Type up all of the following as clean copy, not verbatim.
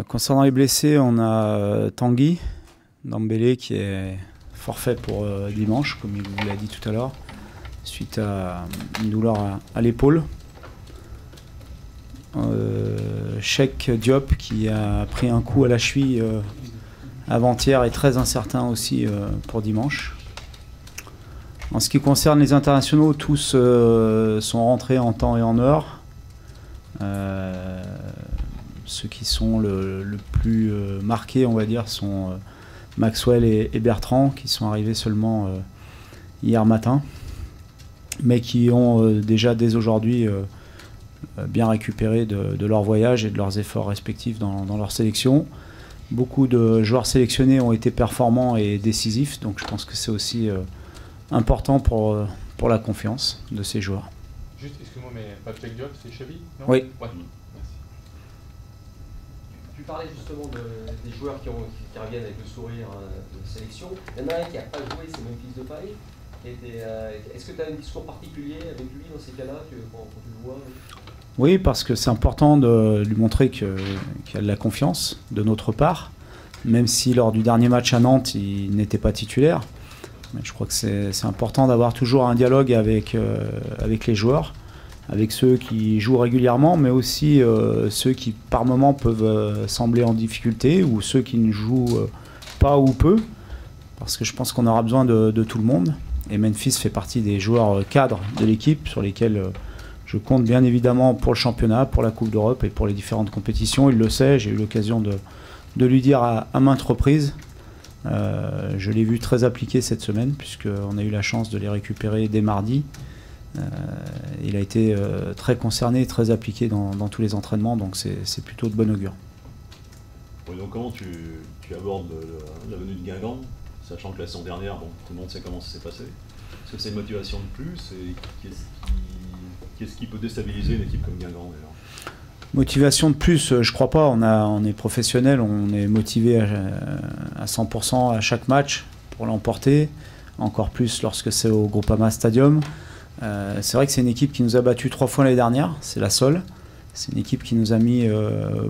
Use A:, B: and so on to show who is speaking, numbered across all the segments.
A: Concernant les blessés, on a Tanguy Dembélé qui est forfait pour dimanche, comme il vous l'a dit tout à l'heure, suite à une douleur à l'épaule. Cheikh Diop qui a pris un coup à la cheville avant-hier est très incertain aussi pour dimanche. En ce qui concerne les internationaux, tous sont rentrés en temps et en heure. Ceux qui sont le plus marqués, on va dire, sont Maxwell et Bertrand, qui sont arrivés seulement hier matin, mais qui ont déjà dès aujourd'hui bien récupéré de leur voyage et de leurs efforts respectifs dans leur sélection. Beaucoup de joueurs sélectionnés ont été performants et décisifs, donc je pense que c'est aussi important pour la confiance de ces joueurs.
B: Juste, excuse-moi, mais Patrick Diop, c'est cheville, non?
A: Oui.
B: Ouais.
C: Tu parlais justement des joueurs qui reviennent avec le sourire de sélection. Il y en a un qui n'a pas joué, c'est Memphis Depay. Est-ce que tu as un discours particulier avec lui dans ces cas-là quand tu le vois?
A: Oui, parce que c'est important de lui montrer qu'il y a de la confiance de notre part, même si lors du dernier match à Nantes, il n'était pas titulaire. Mais je crois que c'est important d'avoir toujours un dialogue avec les joueurs, avec ceux qui jouent régulièrement, mais aussi ceux qui par moments peuvent sembler en difficulté, ou ceux qui ne jouent pas ou peu, parce que je pense qu'on aura besoin de tout le monde. Et Memphis fait partie des joueurs cadres de l'équipe, sur lesquels je compte bien évidemment pour le championnat, pour la Coupe d'Europe et pour les différentes compétitions. Il le sait, j'ai eu l'occasion de lui dire à maintes reprises. Je l'ai vu très appliqué cette semaine, puisqu'on a eu la chance de les récupérer dès mardi. Il a été très concerné, très appliqué dans tous les entraînements, donc c'est plutôt de bon augure.
D: Oui, donc comment tu abordes la venue de Guingamp, sachant que la saison dernière, bon, tout le monde sait comment ça s'est passé. Est-ce que c'est une motivation de plus et qu'est-ce qui peut déstabiliser une équipe comme Guingamp d'ailleurs?
A: Motivation de plus, je crois pas. On est professionnel, on est motivé à 100% à chaque match pour l'emporter, encore plus lorsque c'est au Groupama Stadium. C'est vrai que c'est une équipe qui nous a battus 3 fois l'année dernière, c'est la seule. C'est une équipe qui nous a mis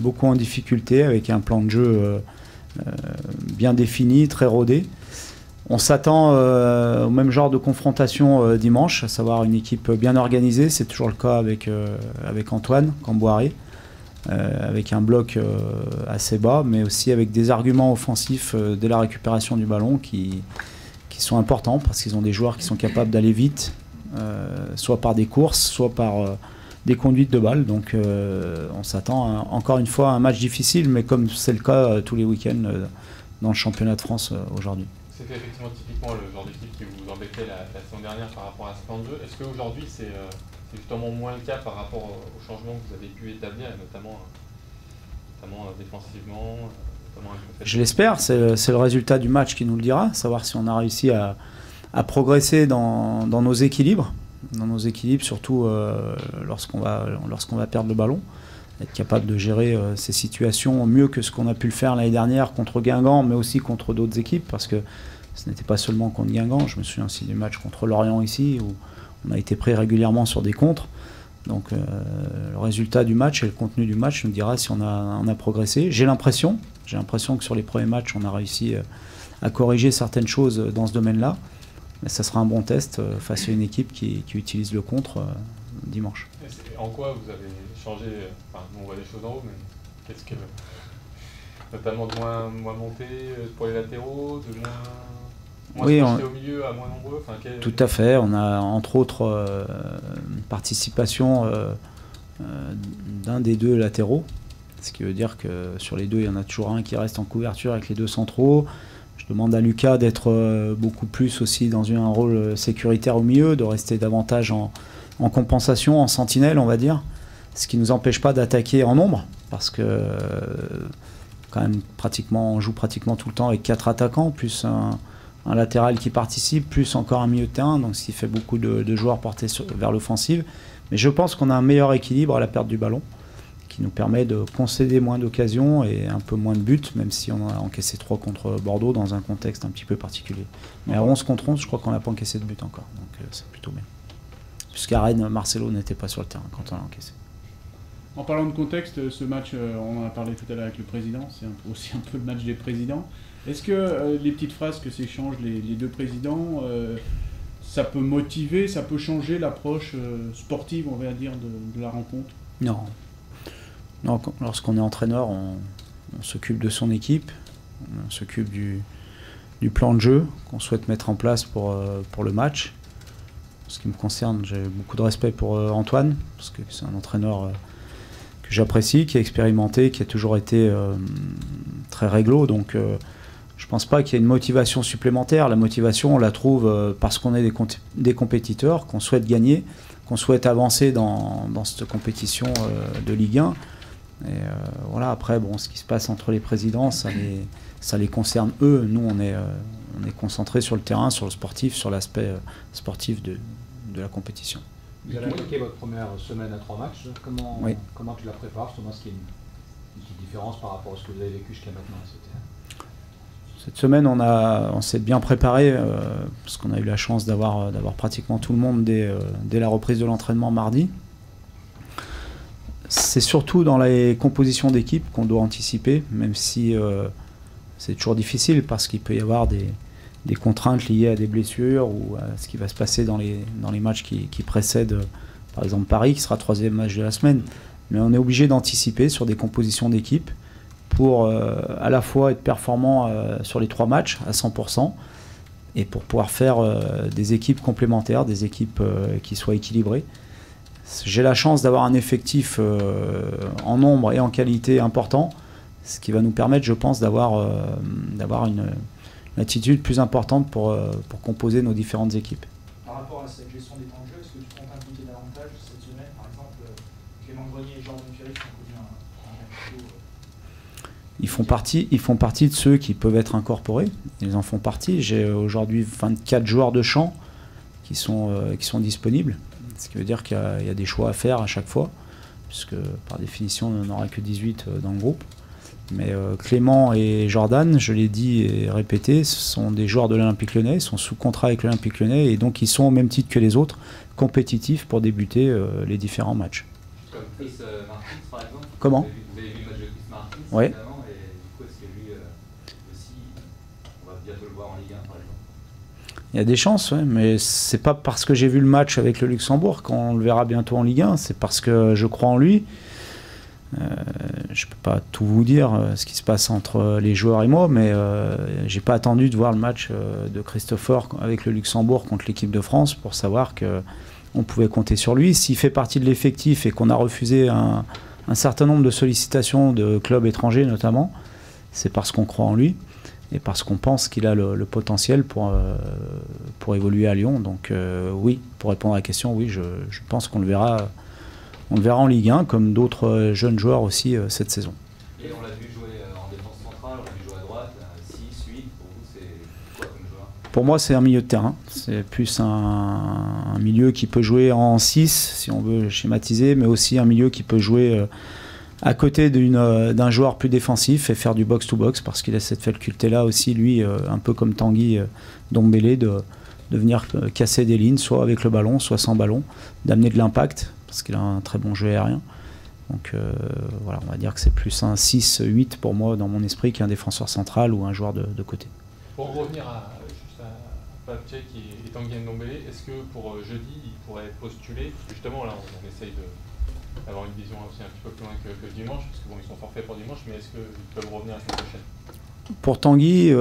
A: beaucoup en difficulté avec un plan de jeu bien défini, très rodé. On s'attend au même genre de confrontation dimanche, à savoir une équipe bien organisée. C'est toujours le cas avec Antoine Camboiré, avec un bloc assez bas, mais aussi avec des arguments offensifs dès la récupération du ballon qui sont importants, parce qu'ils ont des joueurs qui sont capables d'aller vite, soit par des courses, soit par des conduites de balles. Donc on s'attend encore une fois à un match difficile, mais comme c'est le cas tous les week-ends dans le championnat de France aujourd'hui.
B: C'était effectivement typiquement le genre d'équipe qui vous embêtait la saison dernière par rapport à ce plan de jeu. Est-ce qu'aujourd'hui c'est justement moins le cas par rapport aux changements que vous avez pu établir, et notamment défensivement,
A: Je l'espère, c'est le résultat du match qui nous le dira, savoir si on a réussi à progresser dans nos équilibres, surtout lorsqu'on va perdre le ballon, être capable de gérer ces situations mieux que ce qu'on a pu le faire l'année dernière contre Guingamp, mais aussi contre d'autres équipes, parce que ce n'était pas seulement contre Guingamp. Je me souviens aussi du match contre Lorient ici, où on a été pris régulièrement sur des contres. Donc le résultat du match et le contenu du match nous dira si on a progressé. J'ai l'impression que sur les premiers matchs, on a réussi à corriger certaines choses dans ce domaine-là. Mais ça sera un bon test face à une équipe qui utilise le contre dimanche.
B: En quoi vous avez changé, enfin on voit des choses en haut, mais qu'est-ce que, notamment de moins monter pour les latéraux, de moins
A: oui,
B: au milieu à moins nombreux, enfin,
A: tout à fait. On a entre autres une participation d'un des deux latéraux, ce qui veut dire que sur les deux, il y en a toujours un qui reste en couverture avec les deux centraux. Je demande à Lucas d'être beaucoup plus aussi dans un rôle sécuritaire au milieu, de rester davantage en compensation, en sentinelle, on va dire, ce qui ne nous empêche pas d'attaquer en nombre, parce que quand même on joue pratiquement tout le temps avec 4 attaquants, plus un latéral qui participe, plus encore un milieu de terrain, donc ce qui fait beaucoup de joueurs portés vers l'offensive. Mais je pense qu'on a un meilleur équilibre à la perte du ballon, qui nous permet de concéder moins d'occasions et un peu moins de buts, même si on a encaissé 3 contre Bordeaux dans un contexte un petit peu particulier. Mais à 11 contre 11, je crois qu'on n'a pas encaissé de but encore, donc c'est plutôt bien. Puisqu'à Rennes, Marcelo n'était pas sur le terrain quand on l'a encaissé.
E: En parlant de contexte, ce match, on en a parlé tout à l'heure avec le président, c'est aussi un peu le match des présidents. Est-ce que les petites phrases que s'échangent les deux présidents, ça peut motiver, ça peut changer l'approche sportive, on va dire, de la rencontre?
A: Non. Non, lorsqu'on est entraîneur, on s'occupe de son équipe, on s'occupe du plan de jeu qu'on souhaite mettre en place pour le match. En ce qui me concerne, j'ai beaucoup de respect pour Antoine, parce que c'est un entraîneur que j'apprécie, qui est expérimenté, qui a toujours été très réglo. Donc je ne pense pas qu'il y ait une motivation supplémentaire. La motivation, on la trouve parce qu'on est des compétiteurs, qu'on souhaite gagner, qu'on souhaite avancer dans cette compétition de Ligue 1. Et voilà, après, bon, ce qui se passe entre les présidents, ça les concerne eux. Nous, on est concentrés sur le terrain, sur le sportif, sur l'aspect sportif de la compétition.
F: Vous allez attaquer votre première semaine à 3 matchs. Comment tu la prépares? Justement, est-ce qu'il y a une petite différence par rapport à ce que vous avez vécu jusqu'à maintenant?
A: Cette semaine, on s'est bien préparé parce qu'on a eu la chance d'avoir pratiquement tout le monde dès la reprise de l'entraînement mardi. C'est surtout dans les compositions d'équipe qu'on doit anticiper, même si c'est toujours difficile parce qu'il peut y avoir des contraintes liées à des blessures ou à ce qui va se passer dans les matchs qui précèdent, par exemple Paris, qui sera 3e match de la semaine. Mais on est obligé d'anticiper sur des compositions d'équipe pour à la fois être performant sur les 3 matchs à 100% et pour pouvoir faire des équipes complémentaires, des équipes qui soient équilibrées. J'ai la chance d'avoir un effectif en nombre et en qualité important, ce qui va nous permettre, je pense, d'avoir une attitude plus importante pour composer nos différentes équipes.
G: Par rapport à cette gestion des temps de jeu, est-ce que tu comptes impliquer davantage cette semaine? Par exemple, Clément Grenier et Jordan Ferry qui ont connu un mercato.
A: Ils font partie de ceux qui peuvent être incorporés. Ils en font partie. J'ai aujourd'hui 24 joueurs de champ qui sont disponibles. Ce qui veut dire qu'il y a des choix à faire à chaque fois, puisque par définition, on n'en aura que 18 dans le groupe. Mais Clément et Jordan, je l'ai dit et répété, ce sont des joueurs de l'Olympique Lyonnais, ils sont sous contrat avec l'Olympique Lyonnais, et donc ils sont au même titre que les autres, compétitifs pour débuter les différents matchs.
H: Comme Chris Martins, par exemple.
A: Comment?
H: Vous avez vu le match de Chris Martins,
A: ouais.
H: Évidemment, et du coup, est-ce que lui aussi, on va bientôt le voir en Ligue 1, par exemple?
A: Il y a des chances, ouais, mais c'est pas parce que j'ai vu le match avec le Luxembourg qu'on le verra bientôt en Ligue 1, c'est parce que je crois en lui. Je peux pas tout vous dire ce qui se passe entre les joueurs et moi, mais j'ai pas attendu de voir le match de Christopher avec le Luxembourg contre l'équipe de France pour savoir qu'on pouvait compter sur lui. S'il fait partie de l'effectif et qu'on a refusé un certain nombre de sollicitations de clubs étrangers notamment, c'est parce qu'on croit en lui et parce qu'on pense qu'il a le potentiel pour évoluer à Lyon. Donc oui, pour répondre à la question, oui, je pense qu'on le verra. On le verra en Ligue 1, comme d'autres jeunes joueurs aussi cette saison.
H: Et on l'a vu jouer en défense centrale, on l'a vu jouer à droite, 6, 8, pour vous c'est quoi comme joueur?
A: Pour moi c'est un milieu de terrain, c'est plus un milieu qui peut jouer en 6 si on veut schématiser, mais aussi un milieu qui peut jouer à côté d'un joueur plus défensif et faire du box-to-box, parce qu'il a cette faculté-là aussi, lui, un peu comme Tanguy Ndombele, de venir casser des lignes, soit avec le ballon, soit sans ballon, d'amener de l'impact, parce qu'il a un très bon jeu aérien. Donc voilà, on va dire que c'est plus un 6-8 pour moi dans mon esprit qu'un défenseur central ou un joueur de côté.
B: Pour revenir juste à Papchek et Tanguy Ndombele, est-ce que pour jeudi, il pourrait postuler? Justement, là, on essaye d'avoir une vision aussi un petit peu plus loin que dimanche, parce que bon, ils sont forfaits pour dimanche, mais est-ce qu'ils peuvent revenir la semaine prochaine?
A: Pour Tanguy,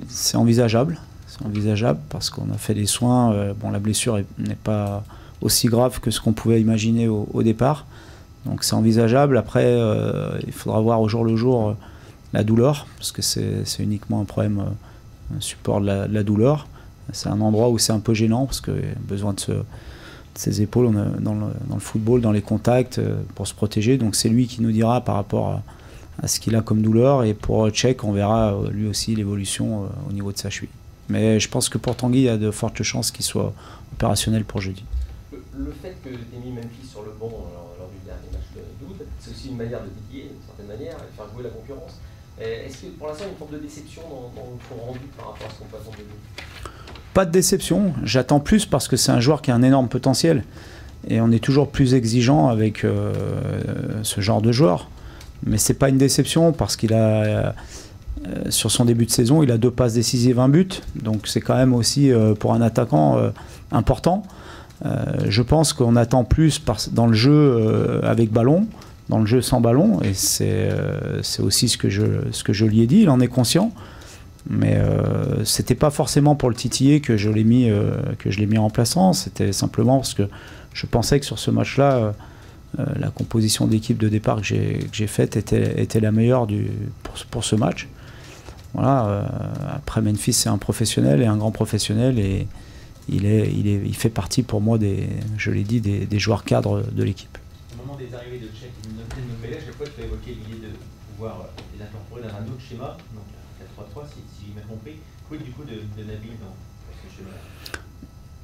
A: c'est envisageable. C'est envisageable parce qu'on a fait des soins. Bon, la blessure n'est pas aussi grave que ce qu'on pouvait imaginer au départ. Donc c'est envisageable. Après, il faudra voir au jour le jour la douleur, parce que c'est uniquement un problème, un support de la douleur. C'est un endroit où c'est un peu gênant, parce qu'il y a besoin de ses épaules dans le football, dans les contacts, pour se protéger. Donc c'est lui qui nous dira par rapport à ce qu'il a comme douleur. Et pour Tchèque, on verra lui aussi l'évolution au niveau de sa cheville. Mais je pense que pour Tanguy, il y a de fortes chances qu'il soit opérationnel pour jeudi.
C: Le fait que tu aies mis Memphis sur le banc lors du dernier match d'août, c'est aussi une manière de titiller, d'une certaine manière, et de faire jouer la concurrence. Est-ce que pour l'instant il y a une forme de déception dans le rendu par rapport à ce qu'on peut attendre de lui?
A: Pas de déception, j'attends plus parce que c'est un joueur qui a un énorme potentiel. Et on est toujours plus exigeant avec ce genre de joueur. Mais c'est pas une déception parce qu'il a, sur son début de saison, il a 2 passes décisives, 1 but. Donc c'est quand même aussi pour un attaquant important. Je pense qu'on attend plus dans le jeu avec ballon, dans le jeu sans ballon. Et c'est aussi ce que je lui ai dit, il en est conscient. Mais c'était pas forcément pour le titiller que je l'ai mis remplaçant. C'était simplement parce que je pensais que sur ce match-là, la composition d'équipe de départ que j'ai faite était la meilleure pour ce match. Voilà, après Memphis, c'est un professionnel et un grand professionnel et il fait partie pour moi je l'ai dit, des joueurs cadres de l'équipe.
H: Au moment des arrivées de Tchèque et de Ndombele, à chaque fois tu as évoqué l'idée de pouvoir les incorporer dans un autre schéma, donc la 4-3-3 si j'ai bien compris. Quid du coup de Nabil dans ce schéma-là?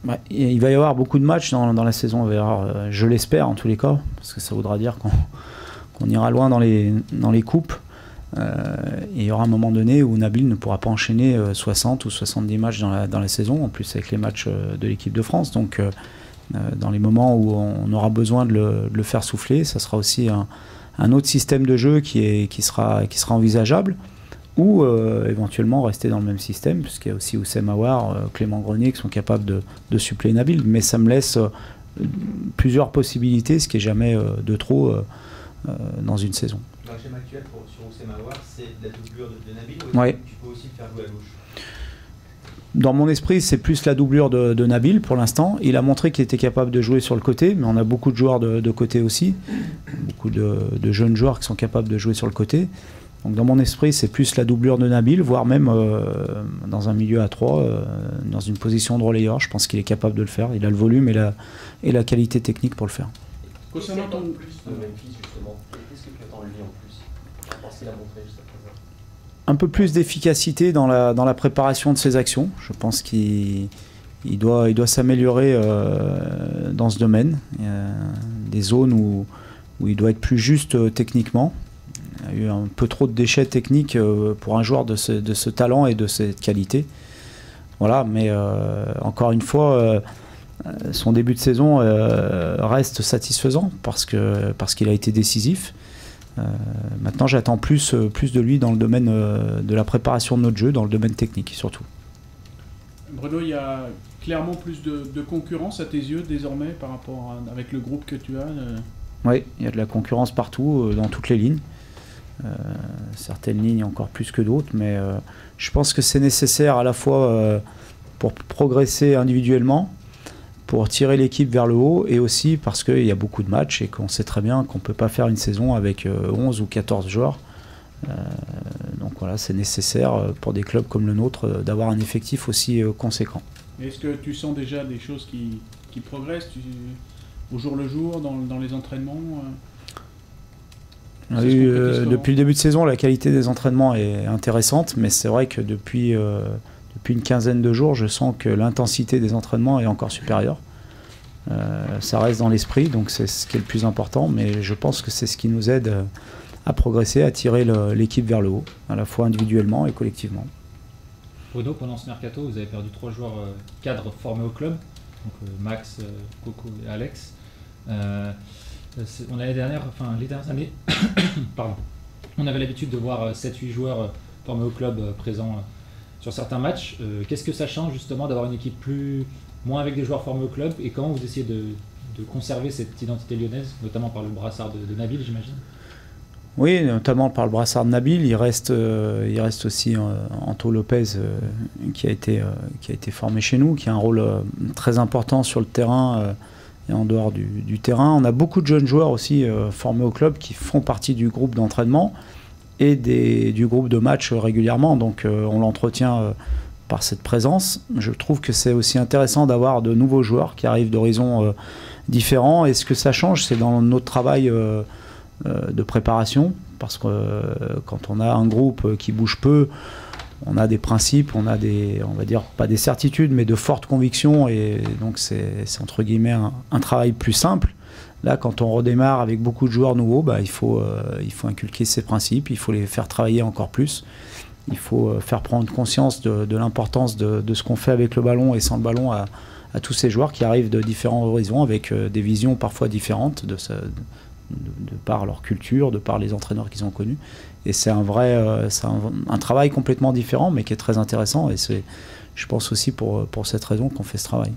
A: Ouais, il va y avoir beaucoup de matchs dans la saison, on verra, je l'espère en tous les cas, parce que ça voudra dire qu'on ira loin dans les coupes. Et il y aura un moment donné où Nabil ne pourra pas enchaîner 60 ou 70 matchs dans la saison, en plus avec les matchs de l'équipe de France. Donc dans les moments où on aura besoin de le faire souffler, ça sera aussi un autre système de jeu qui sera envisageable. Ou éventuellement rester dans le même système, puisqu'il y a aussi Oussem Aouar, Clément Grenier qui sont capables de suppléer Nabil. Mais ça me laisse plusieurs possibilités, ce qui n'est jamais de trop dans une saison.
H: Dans le schéma actuel sur Oussem Aouar, c'est la doublure de Nabil ou
A: ouais.
H: Tu peux aussi le faire jouer à gauche?
A: Dans mon esprit, c'est plus la doublure de Nabil pour l'instant. Il a montré qu'il était capable de jouer sur le côté, mais on a beaucoup de joueurs de côté aussi. Beaucoup de jeunes joueurs qui sont capables de jouer sur le côté. Donc dans mon esprit, c'est plus la doublure de Nabil, voire même dans un milieu à 3, dans une position de relayeur. Je pense qu'il est capable de le faire. Il a le volume et la qualité technique pour le faire.
C: Qu'est-ce qu'il attend de plus de Memphis, justement? Qu'est-ce que tu attends de lui en plus? Je pense qu'il a montré jusqu'à présent.
A: Un peu plus d'efficacité dans la préparation de ses actions. Je pense qu'il doit s'améliorer dans ce domaine. Il y a des zones où il doit être plus juste techniquement. Il y a eu un peu trop de déchets techniques pour un joueur de ce talent et de cette qualité. Voilà, mais encore une fois, son début de saison reste satisfaisant parce qu'il a été décisif. Maintenant, j'attends plus de lui dans le domaine de la préparation de notre jeu, dans le domaine technique surtout.
E: Bruno, il y a clairement plus de concurrence à tes yeux désormais par rapport avec le groupe que tu as
A: Oui, il y a de la concurrence partout, dans toutes les lignes. Certaines lignes encore plus que d'autres, mais je pense que c'est nécessaire à la fois pour progresser individuellement, pour tirer l'équipe vers le haut, et aussi parce qu'il y a beaucoup de matchs et qu'on sait très bien qu'on ne peut pas faire une saison avec 11 ou 14 joueurs. Donc voilà, c'est nécessaire pour des clubs comme le nôtre d'avoir un effectif aussi conséquent.
E: Est-ce que tu sens déjà des choses qui progressent au jour le jour, dans les entraînements
A: depuis le début de saison, la qualité des entraînements est intéressante, mais c'est vrai que depuis une quinzaine de jours, je sens que l'intensité des entraînements est encore supérieure. Ça reste dans l'esprit, donc c'est ce qui est le plus important, mais je pense que c'est ce qui nous aide à progresser, à tirer l'équipe vers le haut, à la fois individuellement et collectivement.
I: Bruno, pendant ce mercato, vous avez perdu 3 joueurs cadres formés au club, donc Max, Coco et Alex. Les dernières années, pardon, on avait l'habitude de voir 7-8 joueurs formés au club présents sur certains matchs. Qu'est-ce que ça change justement d'avoir une équipe moins avec des joueurs formés au club, et comment vous essayez de conserver cette identité lyonnaise, notamment par le brassard de Nabil, j'imagine?
A: Oui, notamment par le brassard de Nabil. Il reste aussi Anto Lopez qui a été formé chez nous, qui a un rôle très important sur le terrain et en dehors du terrain. On a beaucoup de jeunes joueurs aussi formés au club qui font partie du groupe d'entraînement et du groupe de match régulièrement. Donc on l'entretient par cette présence. Je trouve que c'est aussi intéressant d'avoir de nouveaux joueurs qui arrivent d'horizons différents. Et ce que ça change, c'est dans notre travail de préparation, parce que quand on a un groupe qui bouge peu, on a des principes, on va dire pas des certitudes, mais de fortes convictions, et donc c'est entre guillemets un travail plus simple. Là, quand on redémarre avec beaucoup de joueurs nouveaux, il faut inculquer ces principes, il faut les faire travailler encore plus, il faut faire prendre conscience de l'importance de ce qu'on fait avec le ballon et sans le ballon à à tous ces joueurs qui arrivent de différents horizons avec des visions parfois différentes de par leur culture, de par les entraîneurs qu'ils ont connus. Et c'est un travail complètement différent, mais qui est très intéressant. Et c'est, je pense aussi pour cette raison qu'on fait ce travail.